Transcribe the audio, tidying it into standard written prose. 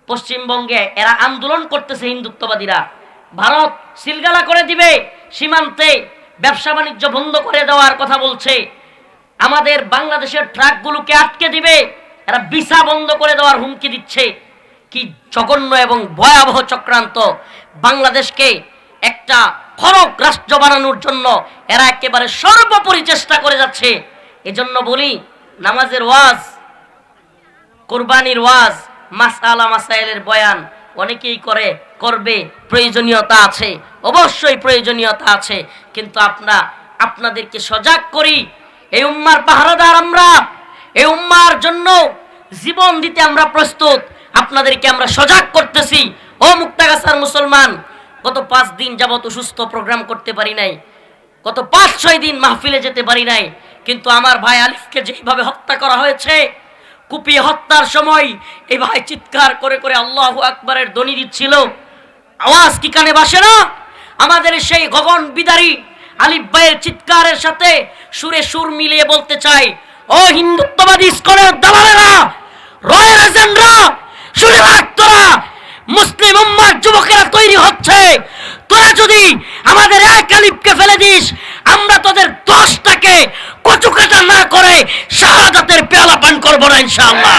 পশ্চিমবঙ্গে এরা আন্দোলন করতেছে, হিন্দুত্ববাদীরা। ভারত সিলগালা করে দিবে, সীমান্তে ব্যবসা বাণিজ্য বন্ধ করে দেওয়ার কথা বলছে, আমাদের বাংলাদেশের ট্রাকগুলোকে আটকে দিবে, এরা ভিসা বন্ধ করে দেওয়ার হুমকি দিচ্ছে। কি জঘন্য এবং ভয়াবহ চক্রান্ত! বাংলাদেশকে একটা খরক রাষ্ট্র বানানোর জন্য এরা একেবারে সর্বোপরি চেষ্টা করে যাচ্ছে। এজন্য বলি, নামাজের ওয়াজ, কুরবানির ওয়াজ, মাসআলা মাসাইলের বয়ান অনেকেই করবে, প্রয়োজনীয়তা আছে, অবশ্যই প্রয়োজনীয়তা আছে, কিন্তু আপনাদেরকে সজাগ করি, এই উম্মার পাহারাদার আমরা, এই উম্মার জন্য জীবন দিতে আমরা প্রস্তুত। আপনাদেরকে আমরা সজাগ করতেছি। ও মুক্তাগাছার মুসলমান, গত 5 দিন যাবত অসুস্থ, প্রোগ্রাম করতে পারি নাই, গত 5-6 দিন মাহফিলে যেতে পারি নাই, কিন্তু আমার ভাই আলিফকে যেভাবে হত্যা করা হয়েছে, কুপিয়ে হত্যার সময় এই ভাই চিৎকার করে করে আল্লাহু আকবারের ধ্বনি দিচ্ছিল, আওয়াজ কি কানে বাসে না? আমাদের সেই গগন বিদারী আলিফ ভাইয়ের চিৎকারের সাথে সুরে সুর মিলিয়ে বলতে চাই, ও হিন্দুত্ববাদী ইসকনের দালালেরা, রয়্যাল এজেন্টরা, শুনে রাখ, তোরা মুসলিম উম্মার যুবকেরা তৈরি হচ্ছে, তোরা যদি আমাদের এক আলিফকে ফেলে দিস, আমরা তোদের 10টাকে কচুকাটা না করে শাহাদাতের পেয়ালা পান করবো না ইনশাআল্লাহ।